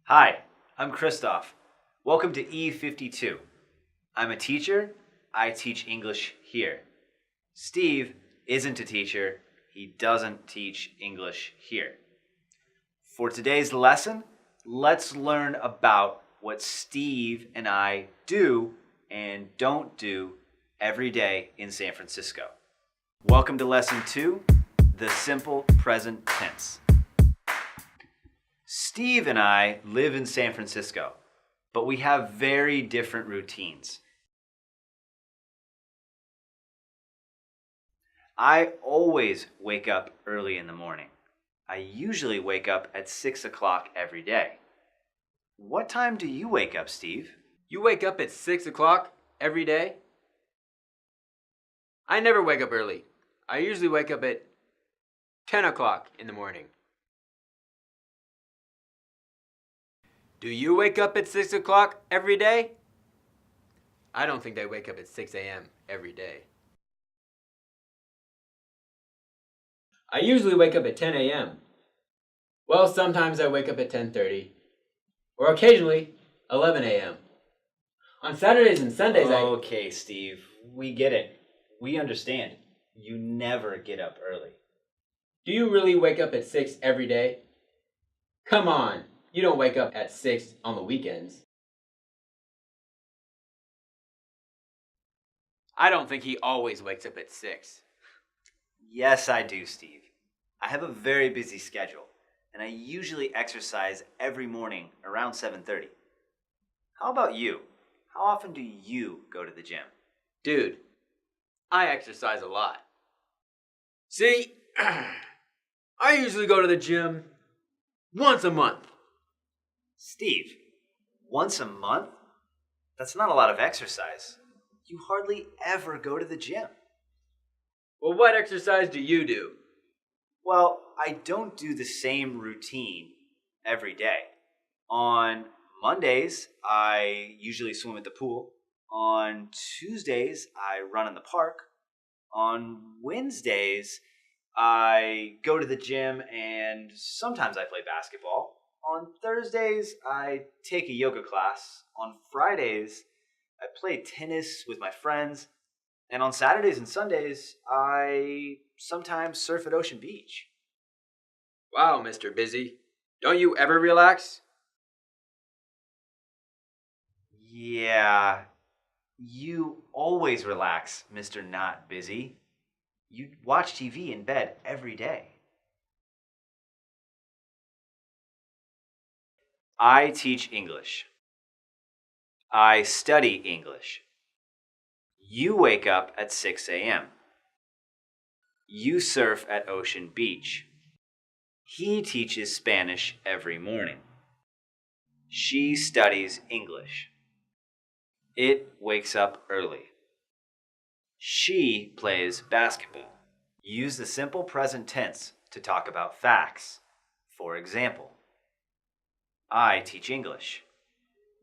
Hi, I'm Christoph. Welcome to E52. I'm a teacher. I teach English here. Steve isn't a teacher. He doesn't teach English here. For today's lesson, let's learn about what Steve and I do and don't do every day in San Francisco. Welcome to Lesson 2, the simple present tense. Steve and I live in San Francisco, but we have very different routines. I always wake up early in the morning. I usually wake up at 6 o'clock every day. What time do you wake up, Steve? You wake up at 6 o'clock every day? I never wake up early. I usually wake up at 10 o'clock in the morning. Do you wake up at 6 o'clock every day? I don't think they wake up at 6 a.m. every day. I usually wake up at 10 a.m. Well, sometimes I wake up at 10:30, or occasionally 11 a.m. On Saturdays and Sundays, Okay, Steve, we get it. We understand. You never get up early. Do you really wake up at 6 every day? Come on, you don't wake up at 6 on the weekends. I don't think he always wakes up at 6. Yes, I do, Steve. I have a very busy schedule, and I usually exercise every morning around 7:30. How about you? How often do you go to the gym? Dude, I exercise a lot. See, I usually go to the gym once a month. Steve, once a month? That's not a lot of exercise. You hardly ever go to the gym. Well, what exercise do you do? Well, I don't do the same routine every day. On Mondays, I usually swim at the pool. On Tuesdays, I run in the park. On Wednesdays, I go to the gym and sometimes I play basketball. On Thursdays, I take a yoga class. On Fridays, I play tennis with my friends. And on Saturdays and Sundays, I sometimes surf at Ocean Beach. Wow, Mr. Busy. Don't you ever relax? Yeah, you always relax, Mr. Not Busy. You watch TV in bed every day. I teach English. I study English. You wake up at 6 a.m. You surf at Ocean Beach. He teaches Spanish every morning. She studies English. It wakes up early. She plays basketball. Use the simple present tense to talk about facts. For example, I teach English.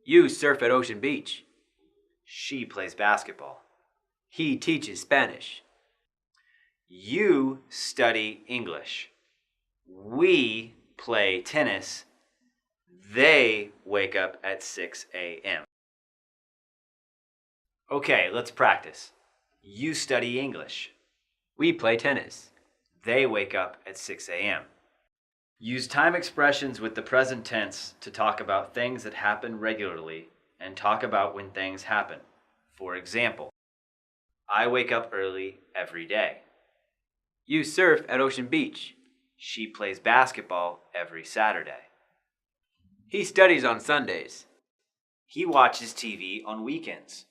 You surf at Ocean Beach. She plays basketball. He teaches Spanish. You study English. We play tennis. They wake up at 6 a.m. Okay, let's practice. You study English. We play tennis. They wake up at 6 a.m. Use time expressions with the present tense to talk about things that happen regularly and talk about when things happen. For example, I wake up early every day. You surf at Ocean Beach. She plays basketball every Saturday. He studies on Sundays. He watches TV on weekends.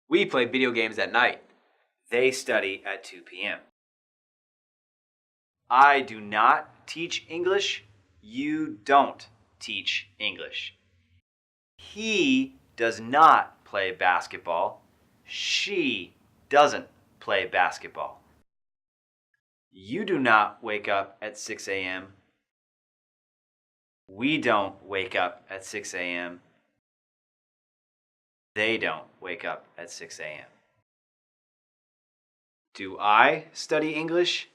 We play video games at night. They study at 2 p.m. I do not teach English. You don't teach English. He does not play basketball. She doesn't play basketball. You do not wake up at 6 a.m. We don't wake up at 6 a.m. They don't wake up at 6 a.m. Do I study English?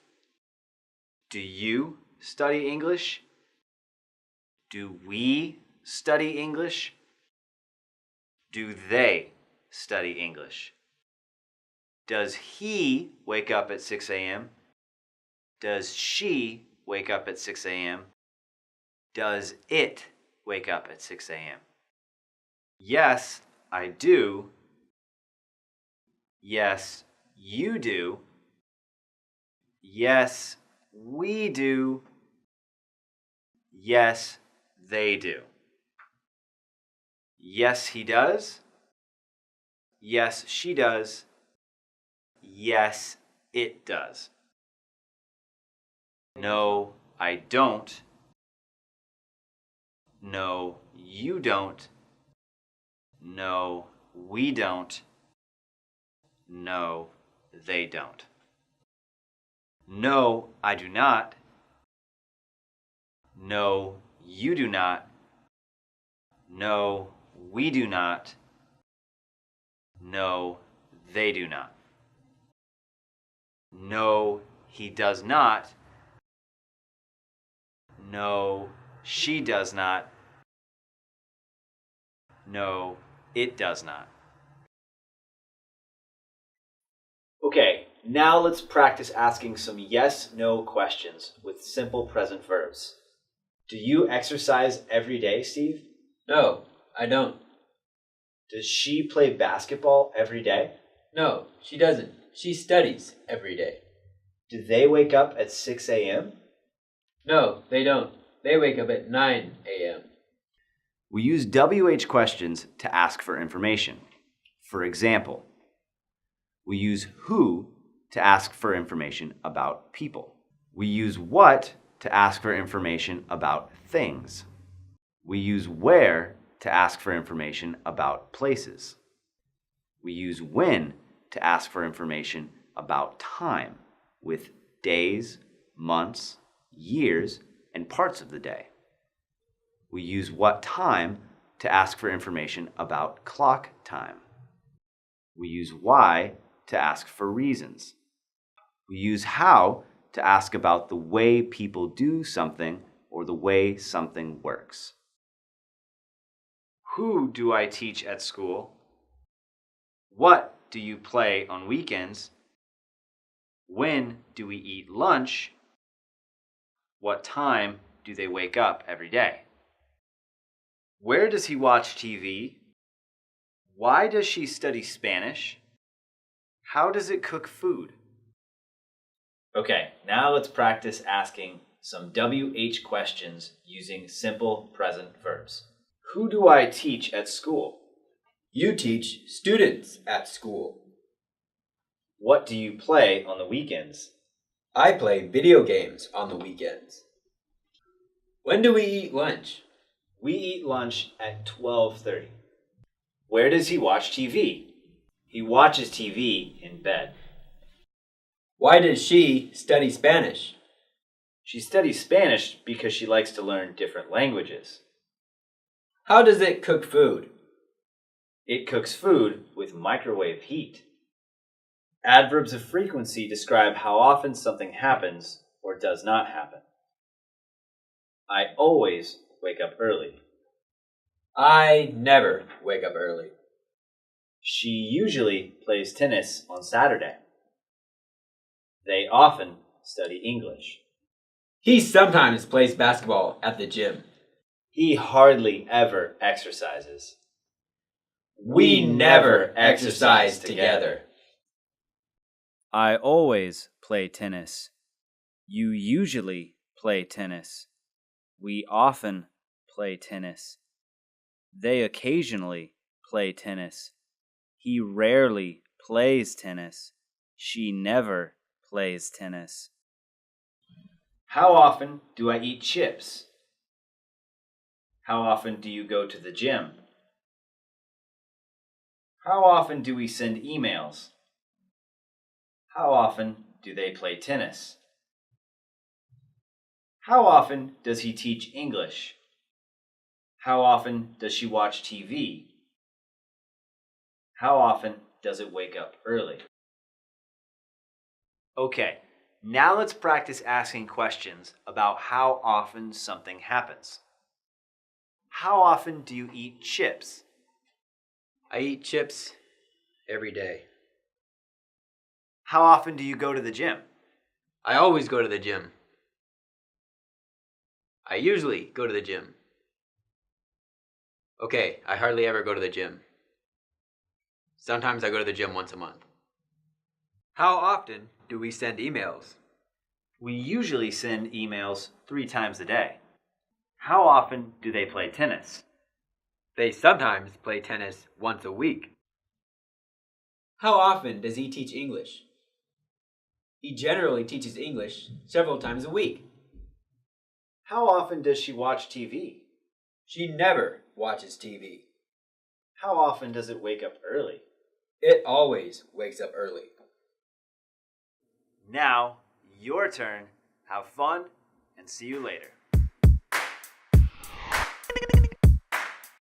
Do you study English? Do we study English? Do they study English? Does he wake up at 6 a.m.? Does she wake up at 6 a.m.? Does it wake up at 6 a.m.? Yes, I do. Yes, you do. Yes, we do. Yes, they do. Yes, he does. Yes, she does. Yes, it does. No, I don't. No, you don't. No, we don't. No, they don't. No, I do not. No, you do not. No, we do not. No, they do not. No, he does not. No, she does not. No, it does not. Okay, now let's practice asking some yes/no questions with simple present verbs. Do you exercise every day, Steve? No, I don't. Does she play basketball every day? No, she doesn't. She studies every day. Do they wake up at 6 a.m.? No, they don't. They wake up at 9 a.m. We use WH questions to ask for information. For example, we use who to ask for information about people. We use what to ask for information about things. We use where to ask for information about places. We use when to ask for information about time, with days, months, years, and parts of the day. We use what time to ask for information about clock time. We use why to ask for reasons. We use how to ask about the way people do something or the way something works. Who do I teach at school? What do you play on weekends? When do we eat lunch? What time do they wake up every day? Where does he watch TV? Why does she study Spanish? How does it cook food? Okay, now let's practice asking some WH questions using simple present verbs. Who do I teach at school? You teach students at school. What do you play on the weekends? I play video games on the weekends. When do we eat lunch? We eat lunch at 12:30. Where does he watch TV? He watches TV in bed. Why does she study Spanish? She studies Spanish because she likes to learn different languages. How does it cook food? It cooks food with microwave heat. Adverbs of frequency describe how often something happens or does not happen. I always wake up early. I never wake up early. She usually plays tennis on Saturday. They often study English. He sometimes plays basketball at the gym. He hardly ever exercises. We never exercise together. I always play tennis. You usually play tennis. We often play tennis. They occasionally play tennis. He rarely plays tennis. She never plays tennis. How often do I eat chips? How often do you go to the gym? How often do we send emails? How often do they play tennis? How often does he teach English? How often does she watch TV? How often does it wake up early? Okay, now let's practice asking questions about how often something happens. How often do you eat chips? I eat chips every day. How often do you go to the gym? I always go to the gym. I usually go to the gym. Okay, I hardly ever go to the gym. Sometimes I go to the gym once a month. How often do we send emails? We usually send emails 3 times a day. How often do they play tennis? They sometimes play tennis once a week. How often does he teach English? He generally teaches English several times a week. How often does she watch TV? She never watches TV. How often does it wake up early? It always wakes up early. Now, your turn. Have fun, and see you later.